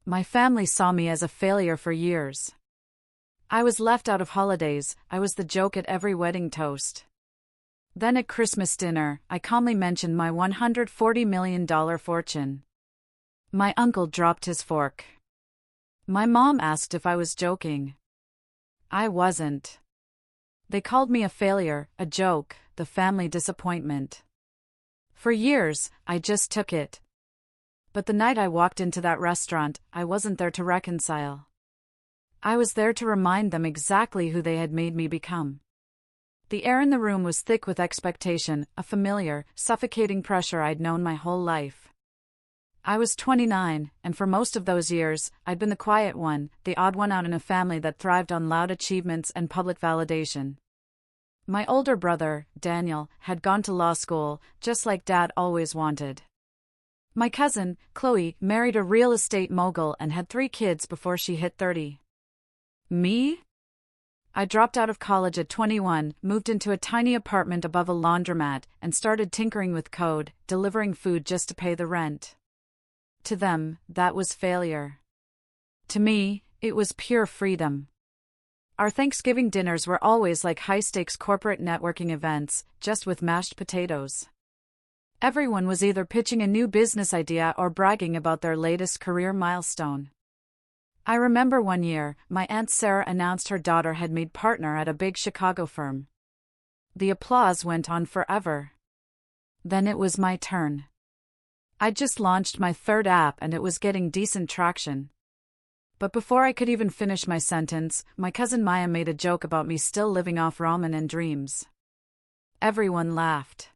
My family saw me as a failure for years. I was left out of holidays, I was the joke at every wedding toast. Then at Christmas dinner, I calmly mentioned my $140 million fortune. My uncle dropped his fork. My mom asked if I was joking. I wasn't. They called me a failure, a joke, the family disappointment. For years, I just took it. But the night I walked into that restaurant, I wasn't there to reconcile. I was there to remind them exactly who they had made me become. The air in the room was thick with expectation, a familiar, suffocating pressure I'd known my whole life. I was 29, and for most of those years, I'd been the quiet one, the odd one out in a family that thrived on loud achievements and public validation. My older brother, Daniel, had gone to law school, just like Dad always wanted. My cousin, Chloe, married a real estate mogul and had 3 kids before she hit 30. Me? I dropped out of college at 21, moved into a tiny apartment above a laundromat, and started tinkering with code, delivering food just to pay the rent. To them, that was failure. To me, it was pure freedom. Our Thanksgiving dinners were always like high-stakes corporate networking events, just with mashed potatoes. Everyone was either pitching a new business idea or bragging about their latest career milestone. I remember one year, my Aunt Sarah announced her daughter had made partner at a big Chicago firm. The applause went on forever. Then it was my turn. I'd just launched my 3rd app and it was getting decent traction. But before I could even finish my sentence, my cousin Maya made a joke about me still living off ramen and dreams. Everyone laughed.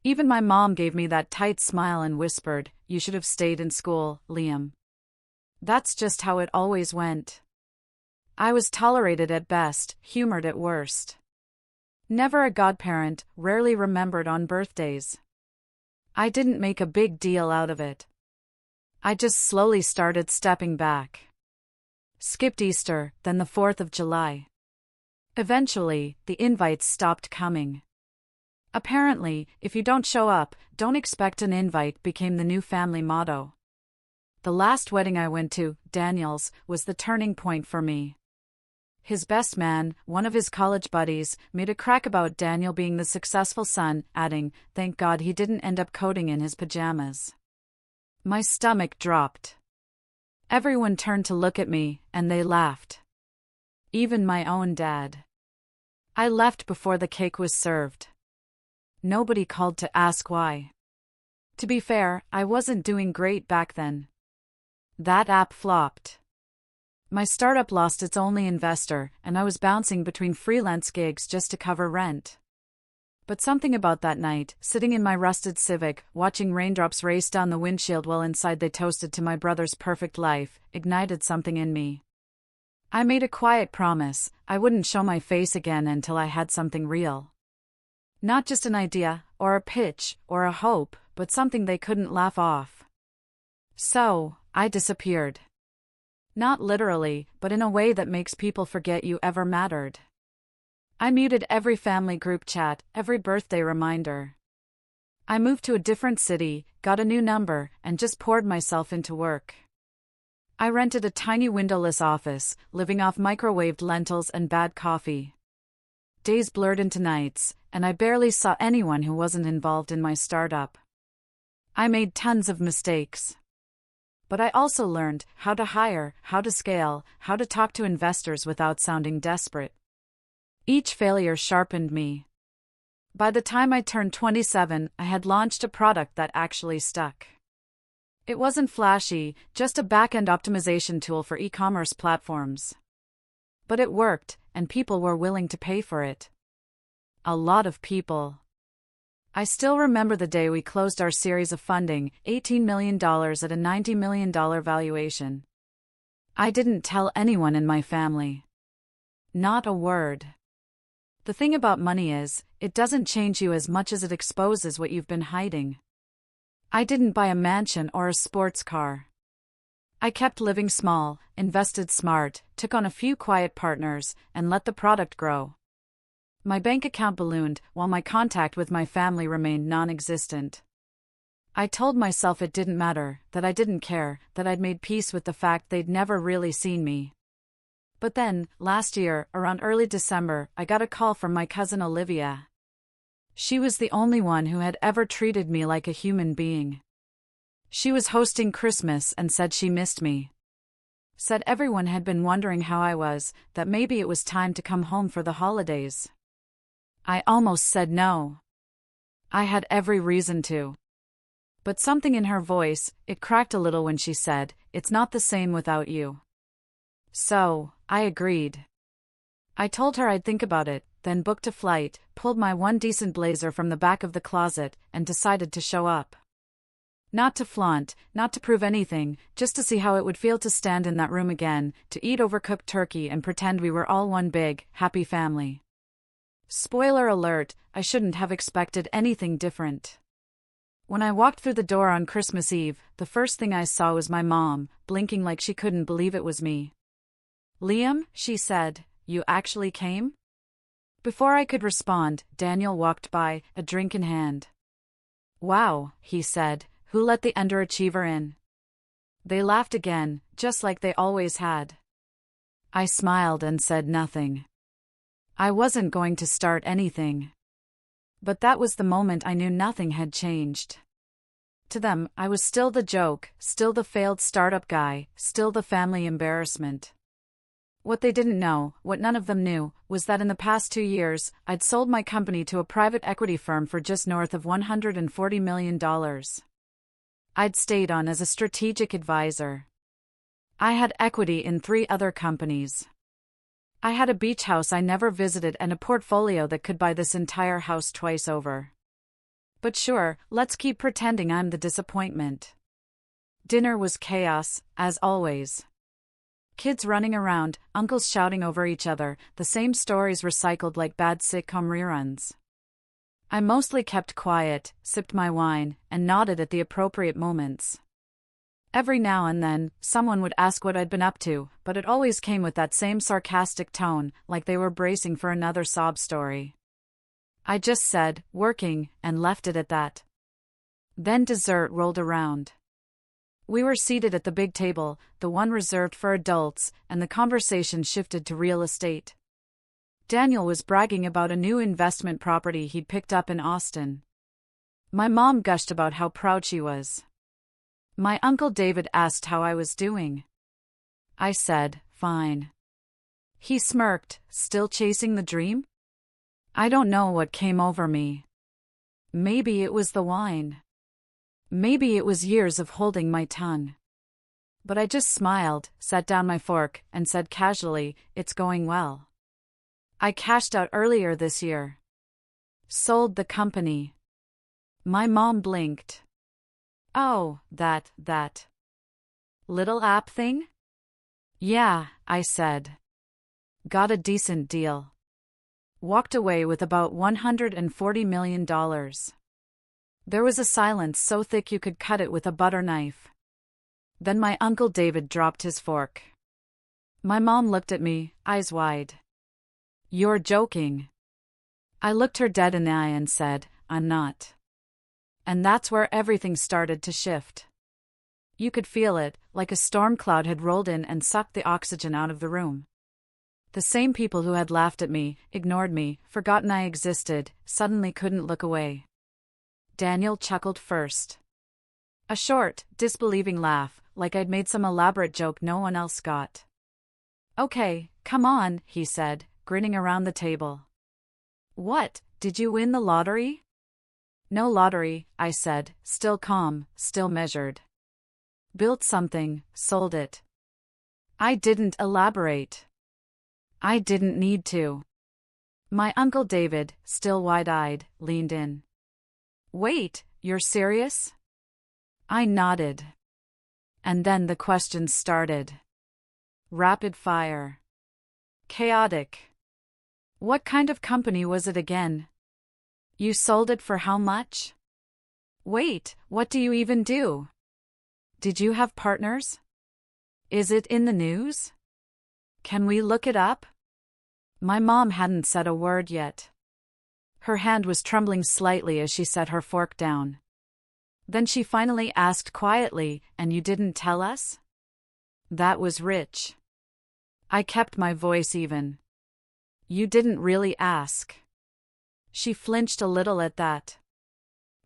Even my mom gave me that tight smile and whispered, "You should have stayed in school, Liam." That's just how it always went. I was tolerated at best, humored at worst. Never a godparent, rarely remembered on birthdays. I didn't make a big deal out of it. I just slowly started stepping back. Skipped Easter, then the 4th of July. Eventually, the invites stopped coming. Apparently, if you don't show up, don't expect an invite became the new family motto. The last wedding I went to, Daniel's, was the turning point for me. His best man, one of his college buddies, made a crack about Daniel being the successful son, adding, "Thank God he didn't end up coding in his pajamas." My stomach dropped. Everyone turned to look at me, and they laughed. Even my own dad. I left before the cake was served. Nobody called to ask why. To be fair, I wasn't doing great back then. That app flopped. My startup lost its only investor, and I was bouncing between freelance gigs just to cover rent. But something about that night, sitting in my rusted Civic, watching raindrops race down the windshield while inside they toasted to my brother's perfect life, ignited something in me. I made a quiet promise, I wouldn't show my face again until I had something real. Not just an idea, or a pitch, or a hope, but something they couldn't laugh off. So, I disappeared. Not literally, but in a way that makes people forget you ever mattered. I muted every family group chat, every birthday reminder. I moved to a different city, got a new number, and just poured myself into work. I rented a tiny windowless office, living off microwaved lentils and bad coffee. Days blurred into nights, and I barely saw anyone who wasn't involved in my startup. I made tons of mistakes. But I also learned how to hire, how to scale, how to talk to investors without sounding desperate. Each failure sharpened me. By the time I turned 27, I had launched a product that actually stuck. It wasn't flashy, just a back-end optimization tool for e-commerce platforms. But it worked, and people were willing to pay for it. A lot of people. I still remember the day we closed our series of funding, $18 million at a $90 million valuation. I didn't tell anyone in my family. Not a word. The thing about money is, it doesn't change you as much as it exposes what you've been hiding. I didn't buy a mansion or a sports car. I kept living small, invested smart, took on a few quiet partners, and let the product grow. My bank account ballooned, while my contact with my family remained non-existent. I told myself it didn't matter, that I didn't care, that I'd made peace with the fact they'd never really seen me. But then, last year, around early December, I got a call from my cousin Olivia. She was the only one who had ever treated me like a human being. She was hosting Christmas and said she missed me. Said everyone had been wondering how I was, that maybe it was time to come home for the holidays. I almost said no. I had every reason to. But something in her voice, it cracked a little when she said, "It's not the same without you." So, I agreed. I told her I'd think about it, then booked a flight, pulled my one decent blazer from the back of the closet, and decided to show up. Not to flaunt, not to prove anything, just to see how it would feel to stand in that room again, to eat overcooked turkey and pretend we were all one big, happy family. Spoiler alert, I shouldn't have expected anything different. When I walked through the door on Christmas Eve, the first thing I saw was my mom, blinking like she couldn't believe it was me. "Liam," she said, "you actually came?" Before I could respond, Daniel walked by, a drink in hand. "Wow," he said, "who let the underachiever in?" They laughed again, just like they always had. I smiled and said nothing. I wasn't going to start anything. But that was the moment I knew nothing had changed. To them, I was still the joke, still the failed startup guy, still the family embarrassment. What they didn't know, what none of them knew, was that in the past 2 years, I'd sold my company to a private equity firm for just north of $140 million. I'd stayed on as a strategic advisor. I had equity in 3 other companies. I had a beach house I never visited and a portfolio that could buy this entire house twice over. But sure, let's keep pretending I'm the disappointment. Dinner was chaos, as always. Kids running around, uncles shouting over each other, the same stories recycled like bad sitcom reruns. I mostly kept quiet, sipped my wine, and nodded at the appropriate moments. Every now and then, someone would ask what I'd been up to, but it always came with that same sarcastic tone, like they were bracing for another sob story. I just said, "Working," and left it at that. Then dessert rolled around. We were seated at the big table, the one reserved for adults, and the conversation shifted to real estate. Daniel was bragging about a new investment property he'd picked up in Austin. My mom gushed about how proud she was. My Uncle David asked how I was doing. I said, "Fine." He smirked, still chasing the dream? I don't know what came over me. Maybe it was the wine. Maybe it was years of holding my tongue. But I just smiled, set down my fork, and said casually, "It's going well. I cashed out earlier this year. Sold the company." My mom blinked. "Oh, that little app thing?" "Yeah," I said. "Got a decent deal. Walked away with about $140 million. There was a silence so thick you could cut it with a butter knife. Then my Uncle David dropped his fork. My mom looked at me, eyes wide. "You're joking." I looked her dead in the eye and said, "I'm not." And that's where everything started to shift. You could feel it, like a storm cloud had rolled in and sucked the oxygen out of the room. The same people who had laughed at me, ignored me, forgotten I existed, suddenly couldn't look away. Daniel chuckled first. A short, disbelieving laugh, like I'd made some elaborate joke no one else got. "Okay, come on," he said, grinning around the table. "What, did you win the lottery?" "No lottery," I said, still calm, still measured. "Built something, sold it." I didn't elaborate. I didn't need to. My Uncle David, still wide-eyed, leaned in. "Wait, you're serious?" I nodded. And then the questions started. Rapid fire. Chaotic. "What kind of company was it again? You sold it for how much? Wait, what do you even do? Did you have partners? Is it in the news? Can we look it up?" My mom hadn't said a word yet. Her hand was trembling slightly as she set her fork down. Then she finally asked quietly, "And you didn't tell us?" That was rich. I kept my voice even. "You didn't really ask." She flinched a little at that.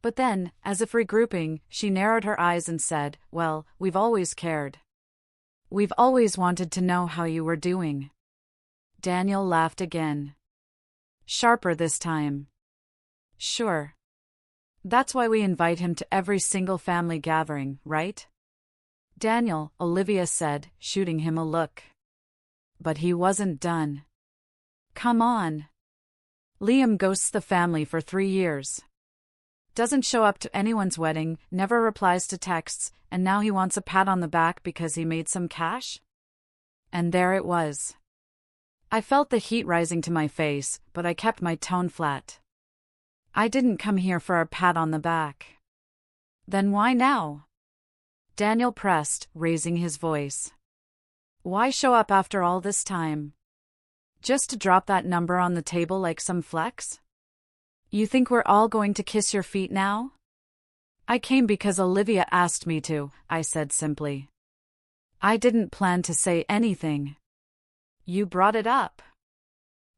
But then, as if regrouping, she narrowed her eyes and said, "Well, we've always cared. We've always wanted to know how you were doing." Daniel laughed again. Sharper this time. "Sure. That's why we invite him to every single family gathering, right?" "Daniel," Olivia said, shooting him a look. But he wasn't done. "Come on. Liam ghosts the family for 3 years. Doesn't show up to anyone's wedding, never replies to texts, and now he wants a pat on the back because he made some cash?" And there it was. I felt the heat rising to my face, but I kept my tone flat. "I didn't come here for a pat on the back." "Then why now?" Daniel pressed, raising his voice. "Why show up after all this time? Just to drop that number on the table like some flex? You think we're all going to kiss your feet now?" "I came because Olivia asked me to," I said simply. "I didn't plan to say anything." "You brought it up."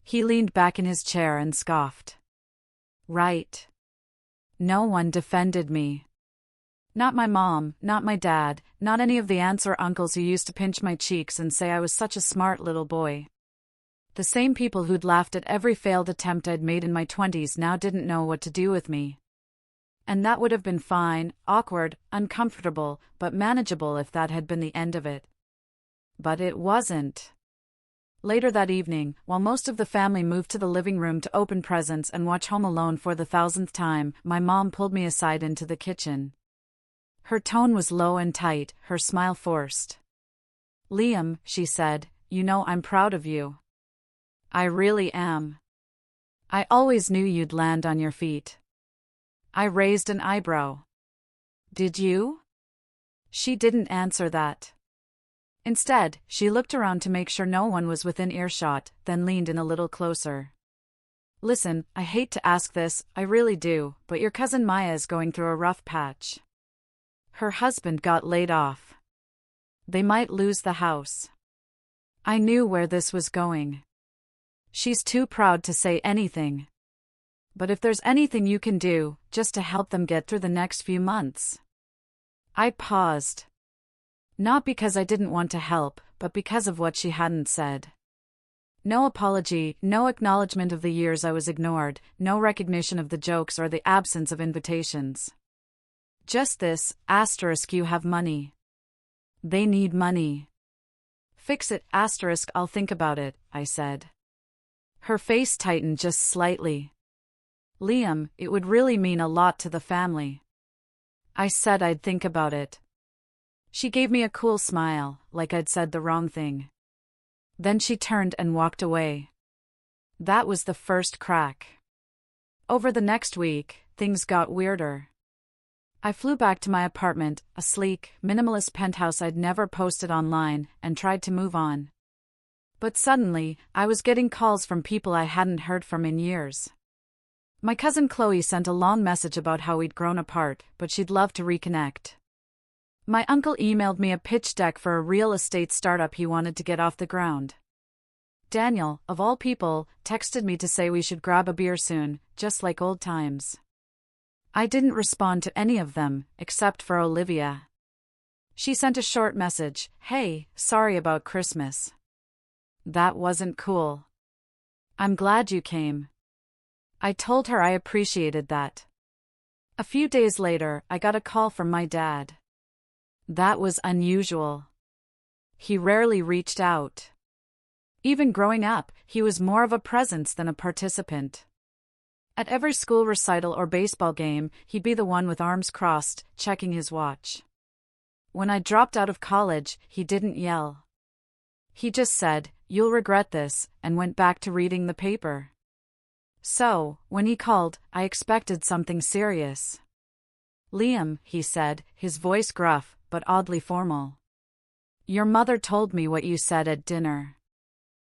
He leaned back in his chair and scoffed. "Right. No one defended me. Not my mom, not my dad, not any of the aunts or uncles who used to pinch my cheeks and say I was such a smart little boy. The same people who'd laughed at every failed attempt I'd made in my 20s now didn't know what to do with me. And that would have been fine, awkward, uncomfortable, but manageable if that had been the end of it. But it wasn't. Later that evening, while most of the family moved to the living room to open presents and watch Home Alone for the 1000th time, my mom pulled me aside into the kitchen. Her tone was low and tight, her smile forced. "Liam," she said, "you know I'm proud of you. I really am. I always knew you'd land on your feet." I raised an eyebrow. "Did you?" She didn't answer that. Instead, she looked around to make sure no one was within earshot, then leaned in a little closer. "Listen, I hate to ask this, I really do, but your cousin Maya is going through a rough patch. Her husband got laid off. They might lose the house." I knew where this was going. "She's too proud to say anything. But if there's anything you can do, just to help them get through the next few months." I paused. Not because I didn't want to help, but because of what she hadn't said. No apology, no acknowledgement of the years I was ignored, no recognition of the jokes or the absence of invitations. Just this, asterisk, "You have money. They need money. Fix it, asterisk, I'll think about it," I said. Her face tightened just slightly. "Liam, it would really mean a lot to the family." I said I'd think about it. She gave me a cool smile, like I'd said the wrong thing. Then she turned and walked away. That was the first crack. Over the next week, things got weirder. I flew back to my apartment, a sleek, minimalist penthouse I'd never posted online, and tried to move on. But suddenly, I was getting calls from people I hadn't heard from in years. My cousin Chloe sent a long message about how we'd grown apart, but she'd love to reconnect. My uncle emailed me a pitch deck for a real estate startup he wanted to get off the ground. Daniel, of all people, texted me to say we should grab a beer soon, just like old times. I didn't respond to any of them, except for Olivia. She sent a short message, "Hey, sorry about Christmas." That wasn't cool. "I'm glad you came." I told her I appreciated that. A few days later, I got a call from my dad. That was unusual. He rarely reached out. Even growing up, he was more of a presence than a participant. At every school recital or baseball game, he'd be the one with arms crossed, checking his watch. When I dropped out of college, he didn't yell. He just said, "You'll regret this," and went back to reading the paper. So, when he called, I expected something serious. "Liam," he said, his voice gruff, but oddly formal. "Your mother told me what you said at dinner.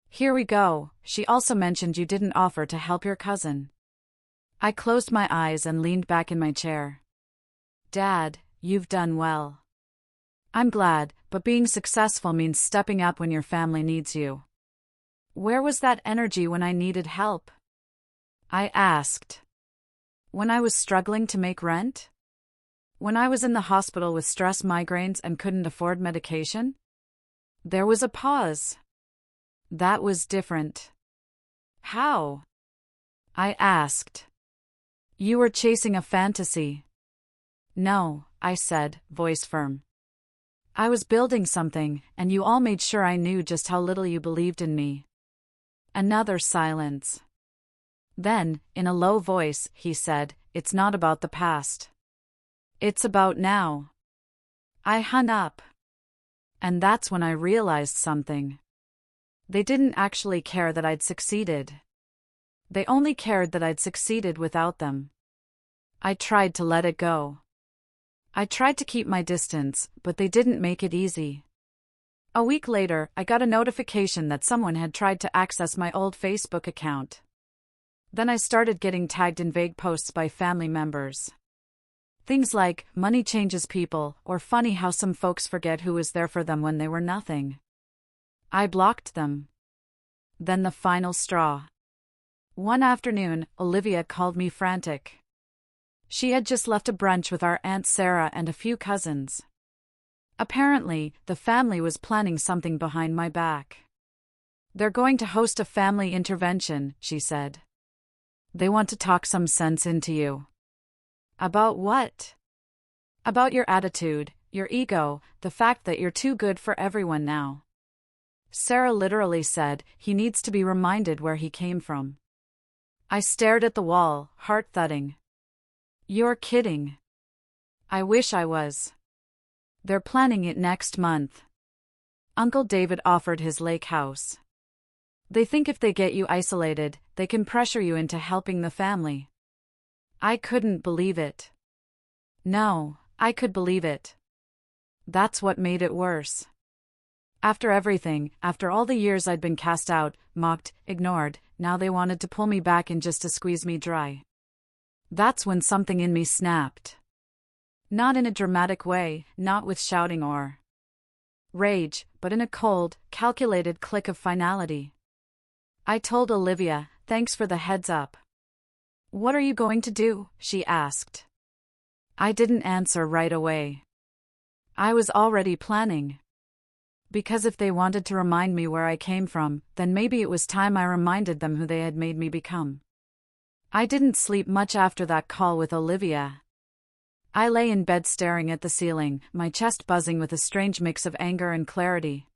Here we go, she also mentioned you didn't offer to help your cousin." I closed my eyes and leaned back in my chair. Dad, you've done well. I'm glad, but being successful means stepping up when your family needs you. Where was that energy when I needed help? I asked. When I was struggling to make rent? When I was in the hospital with stress migraines and couldn't afford medication? There was a pause. That was different. How? I asked. You were chasing a fantasy. No, I said, voice firm. I was building something, and you all made sure I knew just how little you believed in me. Another silence. Then, in a low voice, he said, "It's not about the past. It's about now." I hung up. And that's when I realized something. They didn't actually care that I'd succeeded. They only cared that I'd succeeded without them. I tried to let it go. I tried to keep my distance, but they didn't make it easy. A week later, I got a notification that someone had tried to access my old Facebook account. Then I started getting tagged in vague posts by family members. Things like, money changes people, or funny how some folks forget who was there for them when they were nothing. I blocked them. Then the final straw. One afternoon, Olivia called me frantic. She had just left a brunch with our Aunt Sarah and a few cousins. Apparently, the family was planning something behind my back. They're going to host a family intervention, she said. They want to talk some sense into you. About what? About your attitude, your ego, the fact that you're too good for everyone now. Sarah literally said, he needs to be reminded where he came from. I stared at the wall, heart thudding. You're kidding. I wish I was. They're planning it next month. Uncle David offered his lake house. They think if they get you isolated, they can pressure you into helping the family. I couldn't believe it. No, I could believe it. That's what made it worse. After everything, after all the years I'd been cast out, mocked, ignored, now they wanted to pull me back in just to squeeze me dry. That's when something in me snapped. Not in a dramatic way, not with shouting or rage, but in a cold, calculated click of finality. I told Olivia, "Thanks for the heads up." "What are you going to do?" she asked. I didn't answer right away. I was already planning. Because if they wanted to remind me where I came from, then maybe it was time I reminded them who they had made me become. I didn't sleep much after that call with Olivia. I lay in bed staring at the ceiling, my chest buzzing with a strange mix of anger and clarity.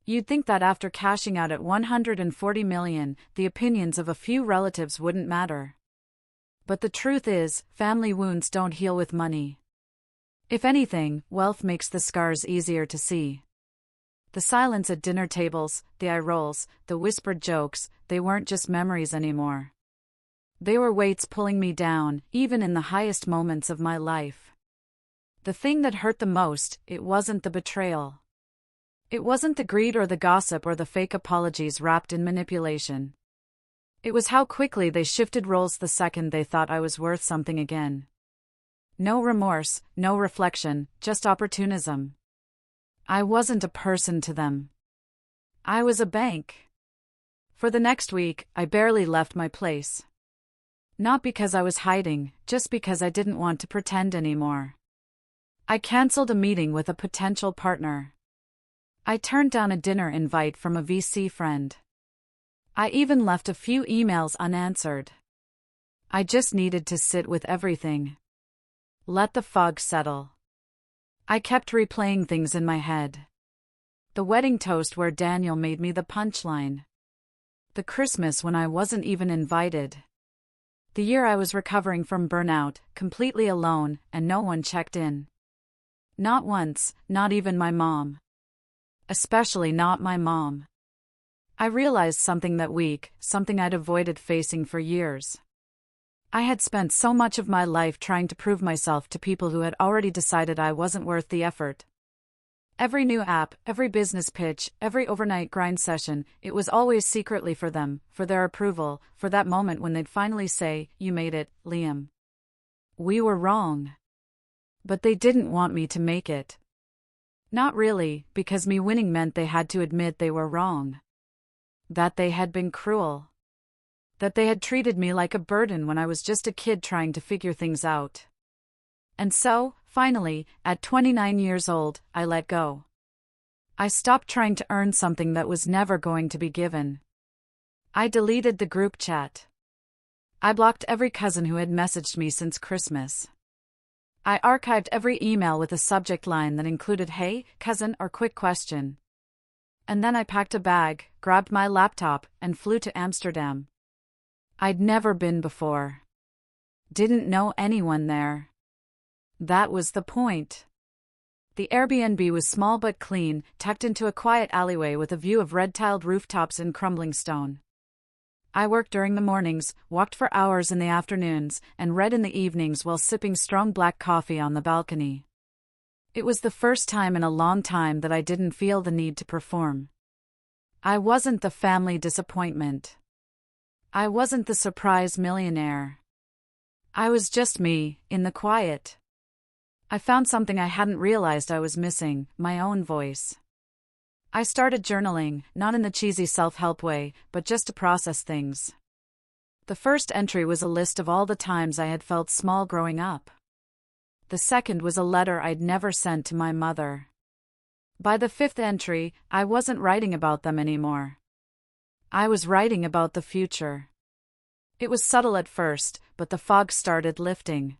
You'd think that after cashing out at $140 million, the opinions of a few relatives wouldn't matter. But the truth is, family wounds don't heal with money. If anything, wealth makes the scars easier to see. The silence at dinner tables, the eye rolls, the whispered jokes, they weren't just memories anymore. They were weights pulling me down, even in the highest moments of my life. The thing that hurt the most, it wasn't the betrayal. It wasn't the greed or the gossip or the fake apologies wrapped in manipulation. It was how quickly they shifted roles the second they thought I was worth something again. No remorse, no reflection, just opportunism. I wasn't a person to them. I was a bank. For the next week, I barely left my place. Not because I was hiding, just because I didn't want to pretend anymore. I canceled a meeting with a potential partner. I turned down a dinner invite from a VC friend. I even left a few emails unanswered. I just needed to sit with everything. Let the fog settle. I kept replaying things in my head. The wedding toast where Daniel made me the punchline. The Christmas when I wasn't even invited. The year I was recovering from burnout, completely alone, and no one checked in. Not once, not even my mom. Especially not my mom. I realized something that week, something I'd avoided facing for years. I had spent so much of my life trying to prove myself to people who had already decided I wasn't worth the effort. Every new app, every business pitch, every overnight grind session, it was always secretly for them, for their approval, for that moment when they'd finally say, "You made it, Liam." We were wrong. But they didn't want me to make it. Not really, because me winning meant they had to admit they were wrong. That they had been cruel. That they had treated me like a burden when I was just a kid trying to figure things out. And so, finally, at 29 years old, I let go. I stopped trying to earn something that was never going to be given. I deleted the group chat. I blocked every cousin who had messaged me since Christmas. I archived every email with a subject line that included "Hey, cousin" or "Quick question." And then I packed a bag, grabbed my laptop, and flew to Amsterdam. I'd never been before. Didn't know anyone there. That was the point. The Airbnb was small but clean, tucked into a quiet alleyway with a view of red-tiled rooftops and crumbling stone. I worked during the mornings, walked for hours in the afternoons, and read in the evenings while sipping strong black coffee on the balcony. It was the first time in a long time that I didn't feel the need to perform. I wasn't the family disappointment. I wasn't the surprise millionaire. I was just me, in the quiet. I found something I hadn't realized I was missing: my own voice. I started journaling, not in the cheesy self-help way, but just to process things. The first entry was a list of all the times I had felt small growing up. The second was a letter I'd never sent to my mother. By the fifth entry, I wasn't writing about them anymore. I was writing about the future. It was subtle at first, but the fog started lifting.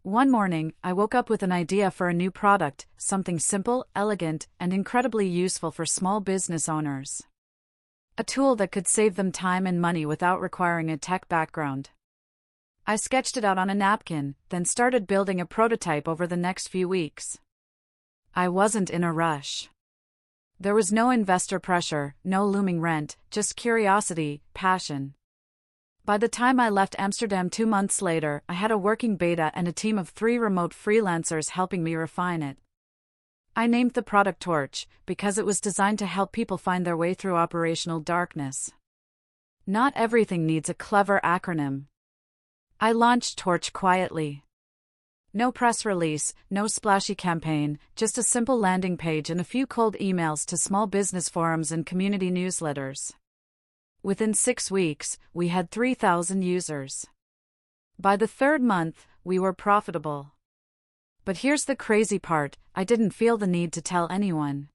One morning, I woke up with an idea for a new product, something simple, elegant, and incredibly useful for small business owners. A tool that could save them time and money without requiring a tech background. I sketched it out on a napkin, then started building a prototype over the next few weeks. I wasn't in a rush. There was no investor pressure, no looming rent, just curiosity, passion. By the time I left Amsterdam 2 months later, I had a working beta and a team of 3 remote freelancers helping me refine it. I named the product Torch, because it was designed to help people find their way through operational darkness. Not everything needs a clever acronym. I launched Torch quietly. No press release, no splashy campaign, just a simple landing page and a few cold emails to small business forums and community newsletters. Within 6 weeks, we had 3,000 users. By the 3rd month, we were profitable. But here's the crazy part: I didn't feel the need to tell anyone.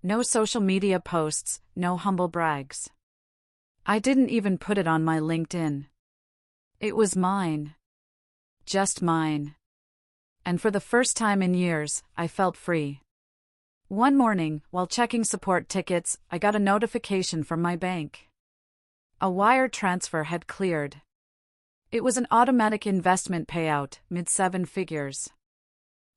No social media posts, no humble brags. I didn't even put it on my LinkedIn. It was mine. Just mine. And for the first time in years, I felt free. One morning, while checking support tickets, I got a notification from my bank. A wire transfer had cleared. It was an automatic investment payout, mid-7 figures.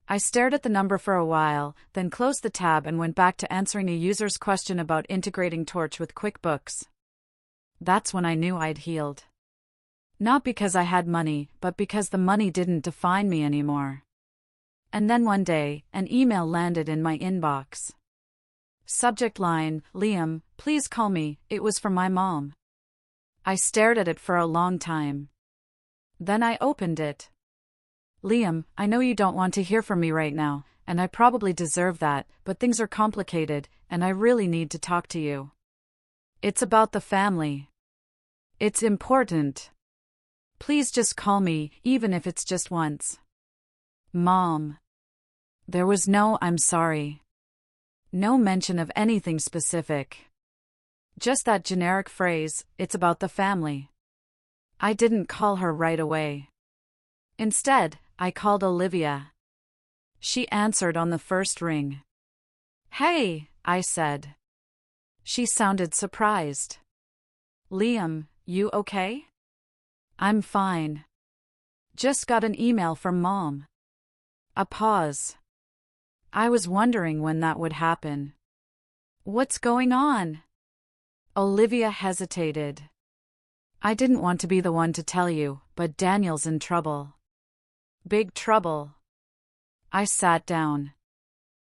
I stared at the number for a while, then closed the tab and went back to answering a user's question about integrating Torch with QuickBooks. That's when I knew I'd healed. Not because I had money, but because the money didn't define me anymore. And then one day, an email landed in my inbox. Subject line: Liam, please call me. It was from my mom. I stared at it for a long time. Then I opened it. Liam, I know you don't want to hear from me right now, and I probably deserve that, but things are complicated, and I really need to talk to you. It's about the family. It's important. Please just call me, even if it's just once. Mom. There was no "I'm sorry." No mention of anything specific. Just that generic phrase, "It's about the family." I didn't call her right away. Instead, I called Olivia. She answered on the first ring. "Hey," I said. She sounded surprised. "Liam, you okay?" "I'm fine. Just got an email from Mom." A pause. I was wondering when that would happen. "What's going on?" Olivia hesitated. "I didn't want to be the one to tell you, but Daniel's in trouble." "Big trouble?" I sat down.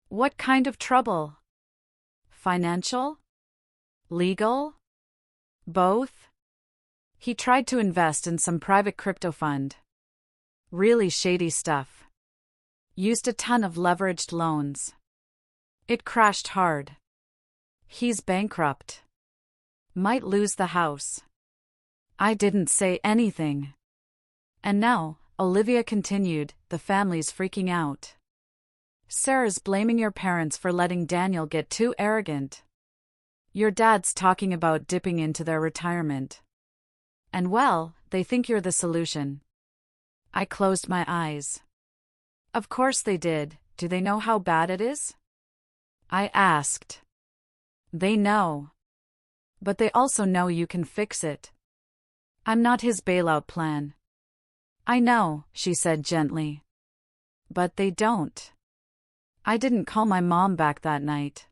"What kind of trouble? Financial? Legal? Both?" He tried to invest in some private crypto fund. Really shady stuff. Used a ton of leveraged loans. It crashed hard. He's bankrupt. Might lose the house. I didn't say anything. And now, Olivia continued, the family's freaking out. Sarah's blaming your parents for letting Daniel get too arrogant. Your dad's talking about dipping into their retirement. And well, they think you're the solution. I closed my eyes. Of course they did. Do they know how bad it is? I asked. They know. But they also know you can fix it. I'm not his bailout plan. I know, she said gently. But they don't. I didn't call my mom back that night.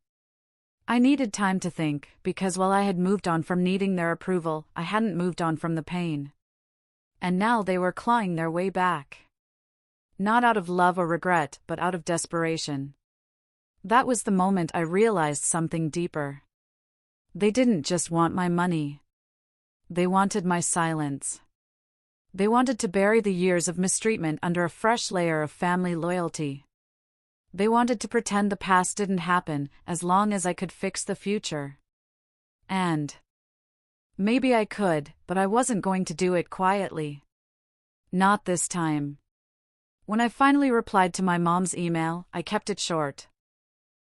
I needed time to think, because while I had moved on from needing their approval, I hadn't moved on from the pain. And now they were clawing their way back. Not out of love or regret, but out of desperation. That was the moment I realized something deeper. They didn't just want my money. They wanted my silence. They wanted to bury the years of mistreatment under a fresh layer of family loyalty. They wanted to pretend the past didn't happen, as long as I could fix the future. And maybe I could, but I wasn't going to do it quietly. Not this time. When I finally replied to my mom's email, I kept it short.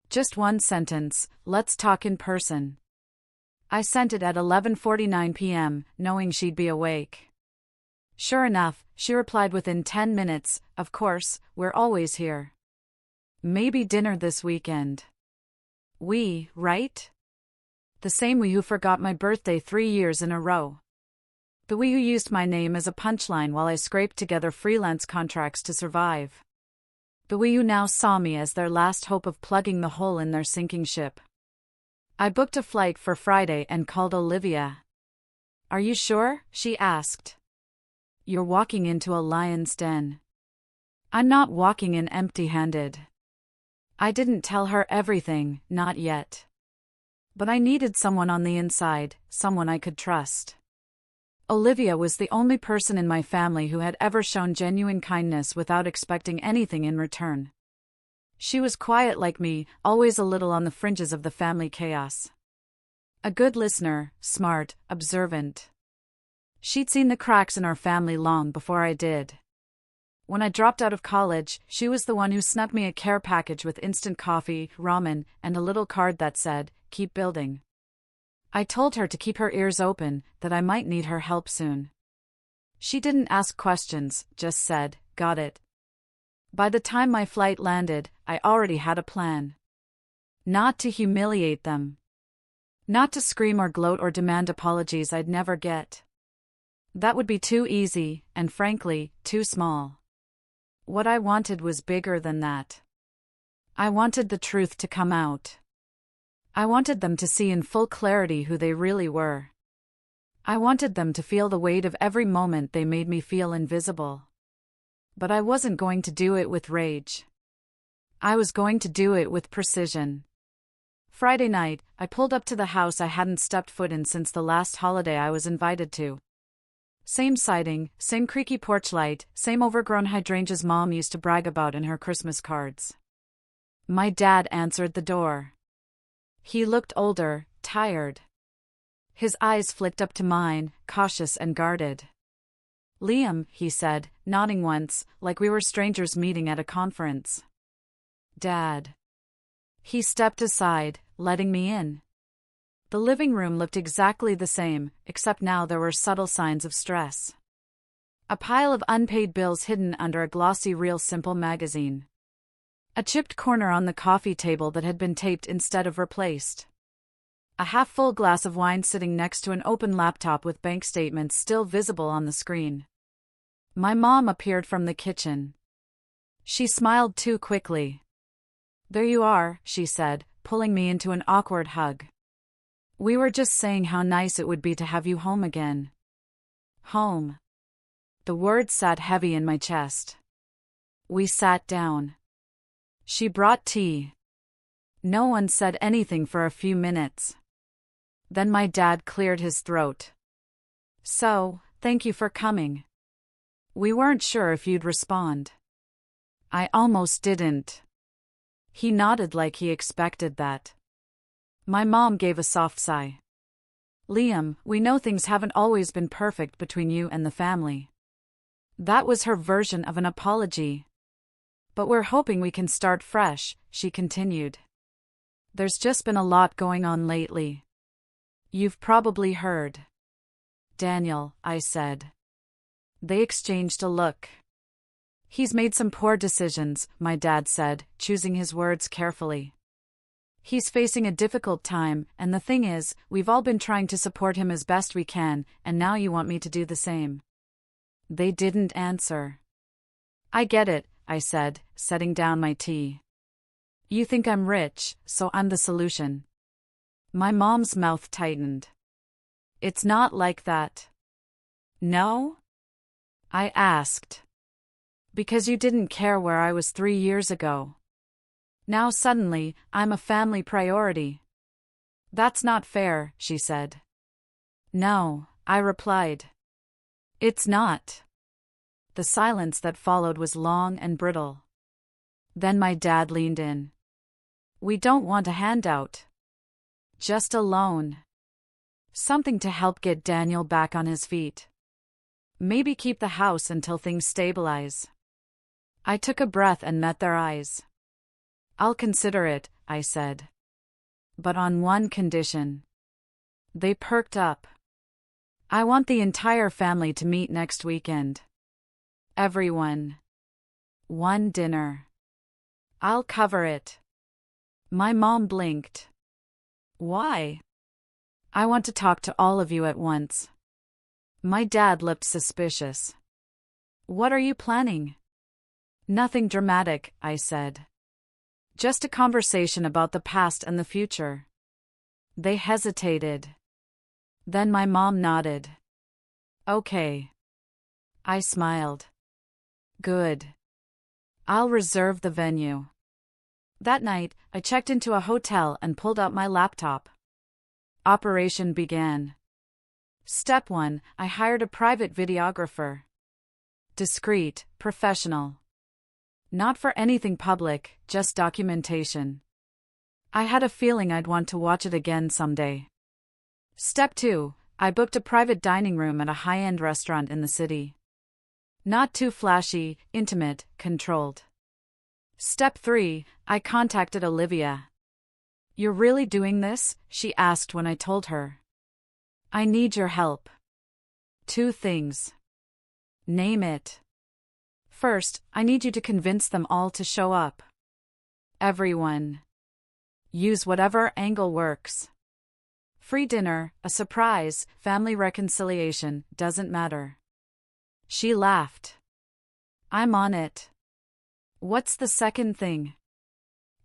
Just one sentence, let's talk in person. I sent it at 11:49 p.m., knowing she'd be awake. Sure enough, she replied within 10 minutes, of course, we're always here. Maybe dinner this weekend. We, right? The same we who forgot my birthday 3 years in a row. The we who used my name as a punchline while I scraped together freelance contracts to survive. The we who now saw me as their last hope of plugging the hole in their sinking ship. I booked a flight for Friday and called Olivia. Are you sure? She asked. You're walking into a lion's den. I'm not walking in empty-handed. I didn't tell her everything, not yet. But I needed someone on the inside, someone I could trust. Olivia was the only person in my family who had ever shown genuine kindness without expecting anything in return. She was quiet like me, always a little on the fringes of the family chaos. A good listener, smart, observant. She'd seen the cracks in our family long before I did. When I dropped out of college, she was the one who snuck me a care package with instant coffee, ramen, and a little card that said, "Keep building." I told her to keep her ears open, that I might need her help soon. She didn't ask questions, just said, "Got it." By the time my flight landed, I already had a plan. Not to humiliate them. Not to scream or gloat or demand apologies I'd never get. That would be too easy, and frankly, too small. What I wanted was bigger than that. I wanted the truth to come out. I wanted them to see in full clarity who they really were. I wanted them to feel the weight of every moment they made me feel invisible. But I wasn't going to do it with rage. I was going to do it with precision. Friday night, I pulled up to the house I hadn't stepped foot in since the last holiday I was invited to. Same siding, same creaky porch light, same overgrown hydrangeas Mom used to brag about in her Christmas cards. My dad answered the door. He looked older, tired. His eyes flicked up to mine, cautious and guarded. "Liam," he said, nodding once, like we were strangers meeting at a conference. "Dad." He stepped aside, letting me in. The living room looked exactly the same, except now there were subtle signs of stress. A pile of unpaid bills hidden under a glossy Real Simple magazine. A chipped corner on the coffee table that had been taped instead of replaced. A half-full glass of wine sitting next to an open laptop with bank statements still visible on the screen. My mom appeared from the kitchen. She smiled too quickly. "There you are," she said, pulling me into an awkward hug. "We were just saying how nice it would be to have you home again." Home. The word sat heavy in my chest. We sat down. She brought tea. No one said anything for a few minutes. Then my dad cleared his throat. "So, thank you for coming. We weren't sure if you'd respond." I almost didn't. He nodded like he expected that. My mom gave a soft sigh. Liam, we know things haven't always been perfect between you and the family. That was her version of an apology. But we're hoping we can start fresh, she continued. There's just been a lot going on lately. You've probably heard. Daniel, I said. They exchanged a look. He's made some poor decisions, my dad said, choosing his words carefully. He's facing a difficult time, and the thing is, we've all been trying to support him as best we can, and now you want me to do the same. They didn't answer. I get it, I said, setting down my tea. You think I'm rich, so I'm the solution. My mom's mouth tightened. It's not like that. No? I asked. Because you didn't care where I was 3 years ago. Now suddenly, I'm a family priority. That's not fair, she said. No, I replied. It's not. The silence that followed was long and brittle. Then my dad leaned in. We don't want a handout. Just a loan. Something to help get Daniel back on his feet. Maybe keep the house until things stabilize. I took a breath and met their eyes. I'll consider it, I said. But on one condition. They perked up. I want the entire family to meet next weekend. Everyone. One dinner. I'll cover it. My mom blinked. Why? I want to talk to all of you at once. My dad looked suspicious. What are you planning? Nothing dramatic, I said. Just a conversation about the past and the future. They hesitated. Then my mom nodded. Okay. I smiled. Good. I'll reserve the venue. That night, I checked into a hotel and pulled out my laptop. Operation began. Step 1, I hired a private videographer. Discreet, professional. Not for anything public, just documentation. I had a feeling I'd want to watch it again someday. Step 2, I booked a private dining room at a high-end restaurant in the city. Not too flashy, intimate, controlled. Step 3, I contacted Olivia. You're really doing this? She asked when I told her. I need your help. 2 things. Name it. First, I need you to convince them all to show up. Everyone. Use whatever angle works. Free dinner, a surprise, family reconciliation, doesn't matter. She laughed. I'm on it. What's the second thing?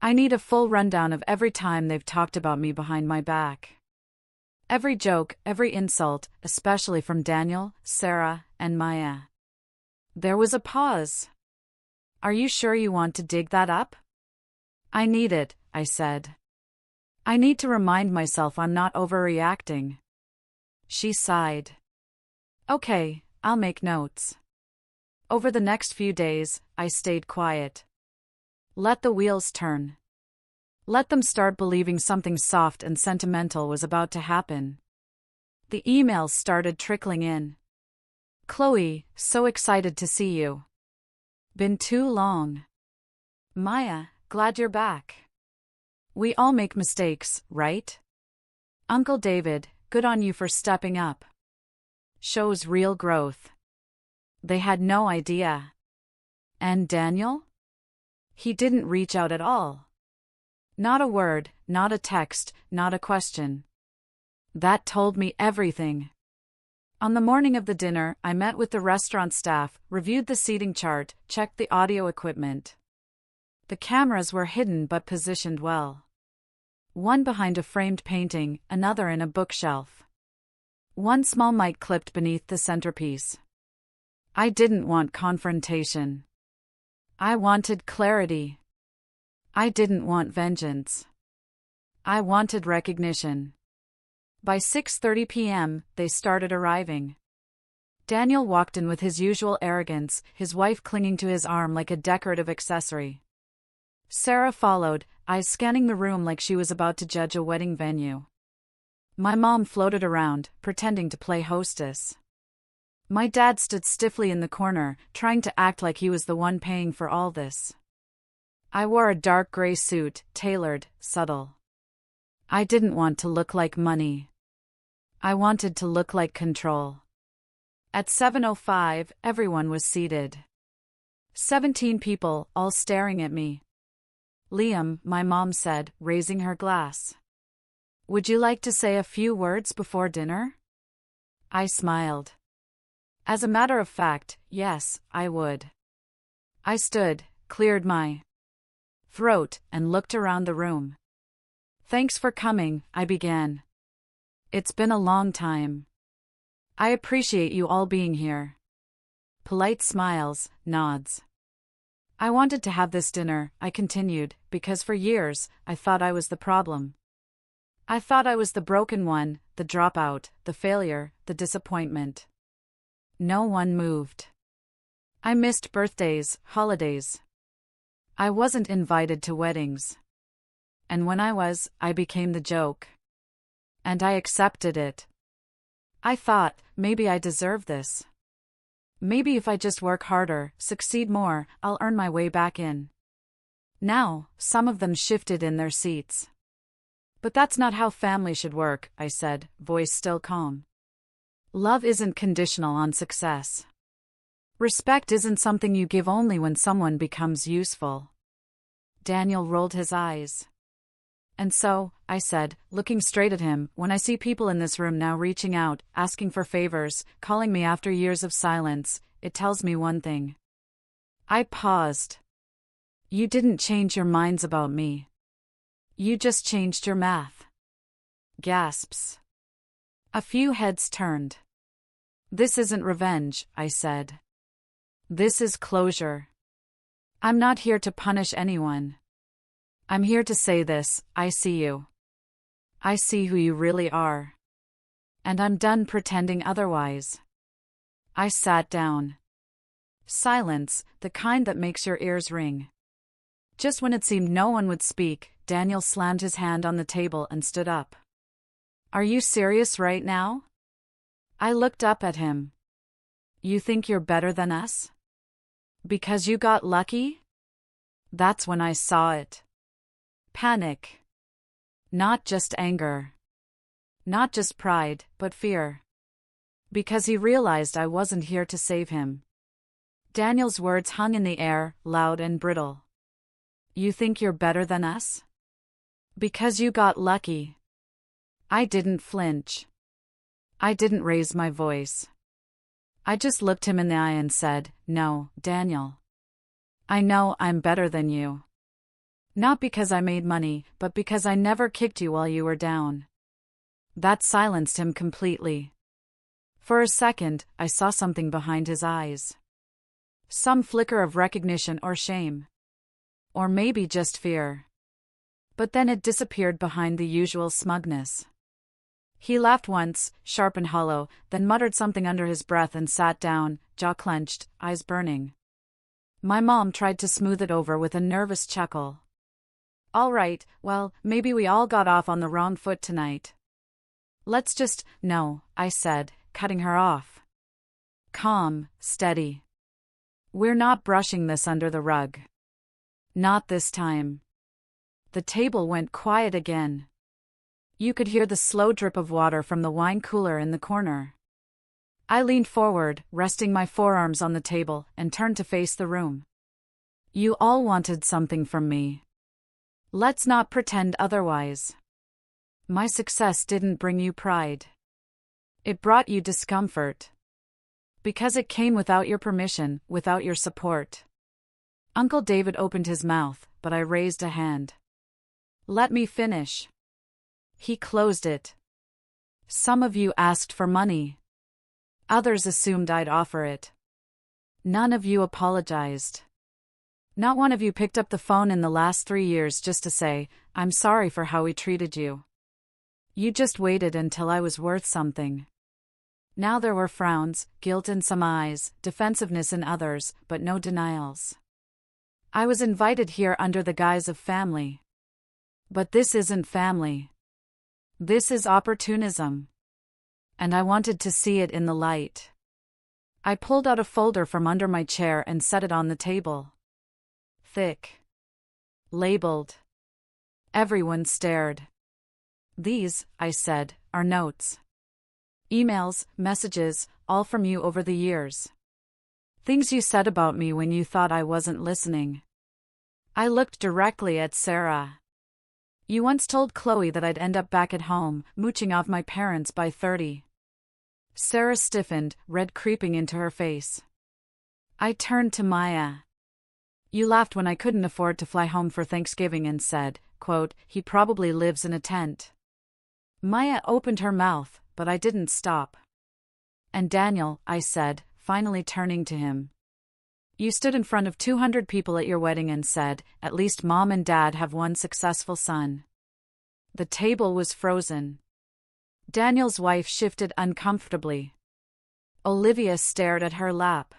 I need a full rundown of every time they've talked about me behind my back. Every joke, every insult, especially from Daniel, Sarah, and Maya. There was a pause. Are you sure you want to dig that up? I need it, I said. I need to remind myself I'm not overreacting. She sighed. Okay, I'll make notes. Over the next few days, I stayed quiet. Let the wheels turn. Let them start believing something soft and sentimental was about to happen. The emails started trickling in. Chloe, so excited to see you. Been too long. Maya, glad you're back. We all make mistakes, right? Uncle David, good on you for stepping up. Shows real growth. They had no idea. And Daniel? He didn't reach out at all. Not a word, not a text, not a question. That told me everything. On the morning of the dinner, I met with the restaurant staff, reviewed the seating chart, checked the audio equipment. The cameras were hidden but positioned well. One behind a framed painting, another in a bookshelf. One small mic clipped beneath the centerpiece. I didn't want confrontation. I wanted clarity. I didn't want vengeance. I wanted recognition. By 6:30 p.m., they started arriving. Daniel walked in with his usual arrogance, his wife clinging to his arm like a decorative accessory. Sarah followed, eyes scanning the room like she was about to judge a wedding venue. My mom floated around, pretending to play hostess. My dad stood stiffly in the corner, trying to act like he was the one paying for all this. I wore a dark gray suit, tailored, subtle. I didn't want to look like money. I wanted to look like control. At 7:05, everyone was seated. 17 people, all staring at me. Liam, my mom said, raising her glass. Would you like to say a few words before dinner? I smiled. As a matter of fact, yes, I would. I stood, cleared my throat, and looked around the room. Thanks for coming, I began. It's been a long time. I appreciate you all being here. Polite smiles, nods. I wanted to have this dinner, I continued, because for years, I thought I was the problem. I thought I was the broken one, the dropout, the failure, the disappointment. No one moved. I missed birthdays, holidays. I wasn't invited to weddings. And when I was, I became the joke. And I accepted it. I thought, maybe I deserve this. Maybe if I just work harder, succeed more, I'll earn my way back in. Now, some of them shifted in their seats. But that's not how family should work, I said, voice still calm. Love isn't conditional on success. Respect isn't something you give only when someone becomes useful. Daniel rolled his eyes. And so, I said, looking straight at him, when I see people in this room now reaching out, asking for favors, calling me after years of silence, it tells me one thing. I paused. You didn't change your minds about me. You just changed your math. Gasps. A few heads turned. This isn't revenge, I said. This is closure. I'm not here to punish anyone. I'm here to say this, I see you. I see who you really are. And I'm done pretending otherwise. I sat down. Silence, the kind that makes your ears ring. Just when it seemed no one would speak, Daniel slammed his hand on the table and stood up. Are you serious right now? I looked up at him. You think you're better than us? Because you got lucky? That's when I saw it. Panic. Not just anger. Not just pride, but fear. Because he realized I wasn't here to save him. Daniel's words hung in the air, loud and brittle. You think you're better than us? Because you got lucky. I didn't flinch. I didn't raise my voice. I just looked him in the eye and said, No, Daniel. I know I'm better than you. Not because I made money, but because I never kicked you while you were down. That silenced him completely. For a second, I saw something behind his eyes. Some flicker of recognition or shame. Or maybe just fear. But then it disappeared behind the usual smugness. He laughed once, sharp and hollow, then muttered something under his breath and sat down, jaw clenched, eyes burning. My mom tried to smooth it over with a nervous chuckle. All right, well, maybe we all got off on the wrong foot tonight. Let's just, no, I said, cutting her off. Calm, steady. We're not brushing this under the rug. Not this time. The table went quiet again. You could hear the slow drip of water from the wine cooler in the corner. I leaned forward, resting my forearms on the table, and turned to face the room. You all wanted something from me. Let's not pretend otherwise. My success didn't bring you pride. It brought you discomfort. Because it came without your permission, without your support. Uncle David opened his mouth, but I raised a hand. Let me finish. He closed it. Some of you asked for money. Others assumed I'd offer it. None of you apologized. Not one of you picked up the phone in the last 3 years just to say, I'm sorry for how we treated you. You just waited until I was worth something. Now there were frowns, guilt in some eyes, defensiveness in others, but no denials. I was invited here under the guise of family. But this isn't family. This is opportunism. And I wanted to see it in the light. I pulled out a folder from under my chair and set it on the table. Thick. Labeled. Everyone stared. These, I said, are notes. Emails, messages, all from you over the years. Things you said about me when you thought I wasn't listening. I looked directly at Sarah. You once told Chloe that I'd end up back at home, mooching off my parents by 30. Sarah stiffened, red creeping into her face. I turned to Maya. You laughed when I couldn't afford to fly home for Thanksgiving and said, quote, he probably lives in a tent. Maya opened her mouth, but I didn't stop. And Daniel, I said, finally turning to him. You stood in front of 200 people at your wedding and said, at least Mom and Dad have one successful son. The table was frozen. Daniel's wife shifted uncomfortably. Olivia stared at her lap.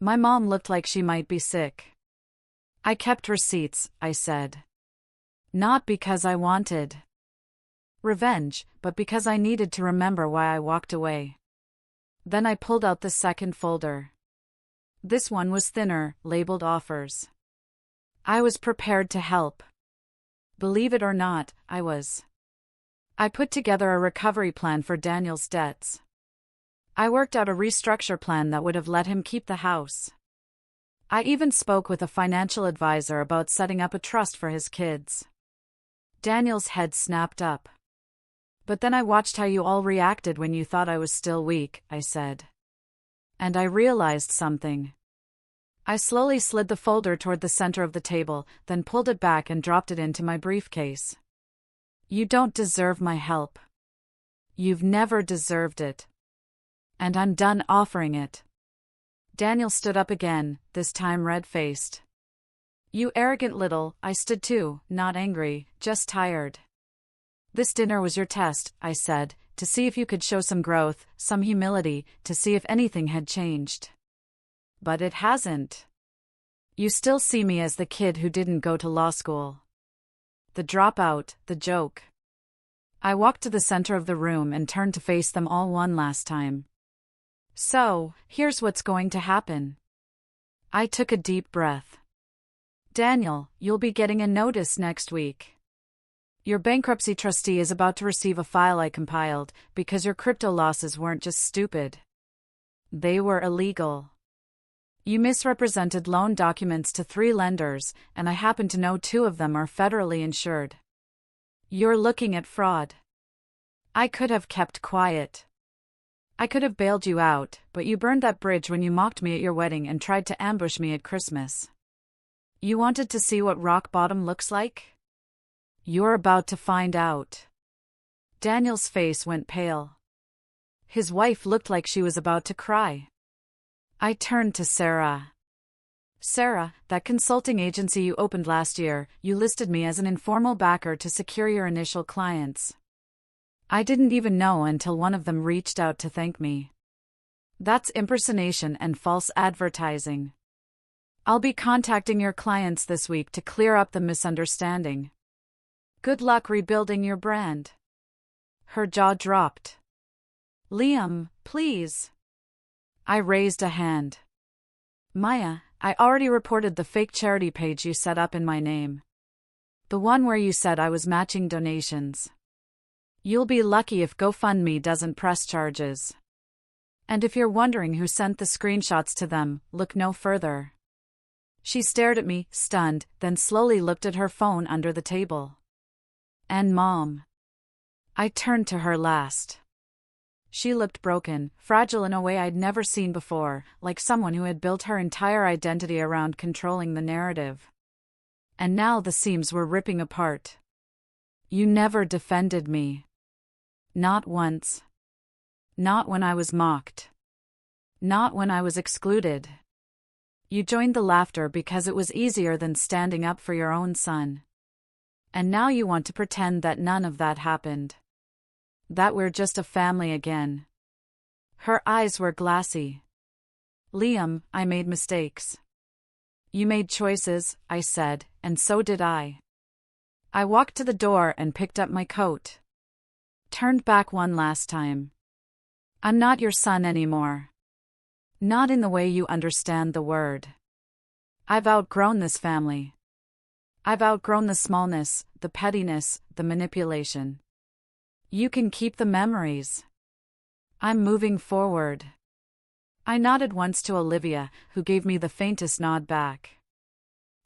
My mom looked like she might be sick. I kept receipts, I said. Not because I wanted revenge, but because I needed to remember why I walked away. Then I pulled out the second folder. This one was thinner, labeled offers. I was prepared to help. Believe it or not, I was. I put together a recovery plan for Daniel's debts. I worked out a restructure plan that would have let him keep the house. I even spoke with a financial advisor about setting up a trust for his kids. Daniel's head snapped up. But then I watched how you all reacted when you thought I was still weak, I said. And I realized something. I slowly slid the folder toward the center of the table, then pulled it back and dropped it into my briefcase. You don't deserve my help. You've never deserved it. And I'm done offering it. Daniel stood up again, this time red-faced. You arrogant little, I stood too, not angry, just tired. This dinner was your test, I said, to see if you could show some growth, some humility, to see if anything had changed. But it hasn't. You still see me as the kid who didn't go to law school. The dropout, the joke. I walked to the center of the room and turned to face them all one last time. So, here's what's going to happen. I took a deep breath. Daniel, you'll be getting a notice next week. Your bankruptcy trustee is about to receive a file I compiled, because your crypto losses weren't just stupid. They were illegal. You misrepresented loan documents to 3 lenders, and I happen to know 2 of them are federally insured. You're looking at fraud. I could have kept quiet. I could have bailed you out, but you burned that bridge when you mocked me at your wedding and tried to ambush me at Christmas. You wanted to see what rock bottom looks like? You're about to find out. Daniel's face went pale. His wife looked like she was about to cry. I turned to Sarah. Sarah, that consulting agency you opened last year, you listed me as an informal backer to secure your initial clients. I didn't even know until one of them reached out to thank me. That's impersonation and false advertising. I'll be contacting your clients this week to clear up the misunderstanding. Good luck rebuilding your brand. Her jaw dropped. Liam, please. I raised a hand. Maya, I already reported the fake charity page you set up in my name. The one where you said I was matching donations. You'll be lucky if GoFundMe doesn't press charges. And if you're wondering who sent the screenshots to them, look no further. She stared at me, stunned, then slowly looked at her phone under the table. And Mom. I turned to her last. She looked broken, fragile in a way I'd never seen before, like someone who had built her entire identity around controlling the narrative. And now the seams were ripping apart. You never defended me. Not once. Not when I was mocked. Not when I was excluded. You joined the laughter because it was easier than standing up for your own son. And now you want to pretend that none of that happened. That we're just a family again. Her eyes were glassy. Liam, I made mistakes. You made choices, I said, and so did I. I walked to the door and picked up my coat. Turned back one last time. I'm not your son anymore. Not in the way you understand the word. I've outgrown this family. I've outgrown the smallness, the pettiness, the manipulation. You can keep the memories. I'm moving forward. I nodded once to Olivia, who gave me the faintest nod back.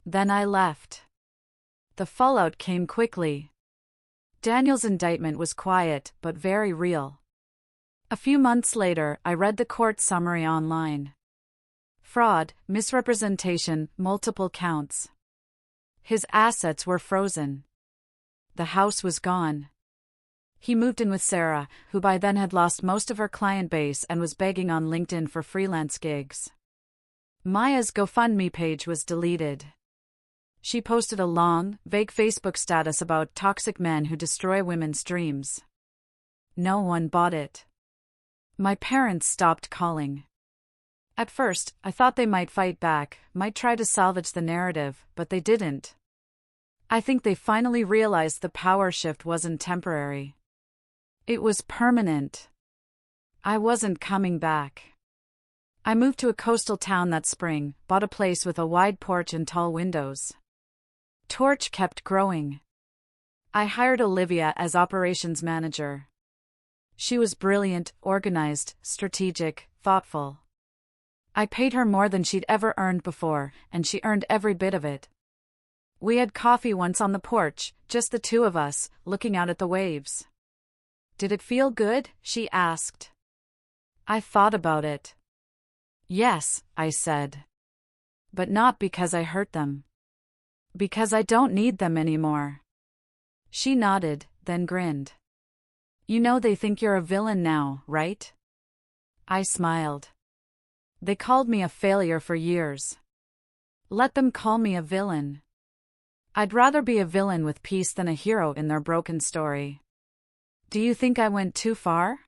Then I left. The fallout came quickly. Daniel's indictment was quiet, but very real. A few months later, I read the court summary online. Fraud, misrepresentation, multiple counts. His assets were frozen. The house was gone. He moved in with Sarah, who by then had lost most of her client base and was begging on LinkedIn for freelance gigs. Maya's GoFundMe page was deleted. She posted a long, vague Facebook status about toxic men who destroy women's dreams. No one bought it. My parents stopped calling. At first, I thought they might fight back, might try to salvage the narrative, but they didn't. I think they finally realized the power shift wasn't temporary. It was permanent. I wasn't coming back. I moved to a coastal town that spring, bought a place with a wide porch and tall windows. Torch kept growing. I hired Olivia as operations manager. She was brilliant, organized, strategic, thoughtful. I paid her more than she'd ever earned before, and she earned every bit of it. We had coffee once on the porch, just the two of us, looking out at the waves. Did it feel good? She asked. I thought about it. Yes, I said. But not because I hurt them. Because I don't need them anymore. She nodded, then grinned. You know they think you're a villain now, right? I smiled. They called me a failure for years. Let them call me a villain. I'd rather be a villain with peace than a hero in their broken story. Do you think I went too far?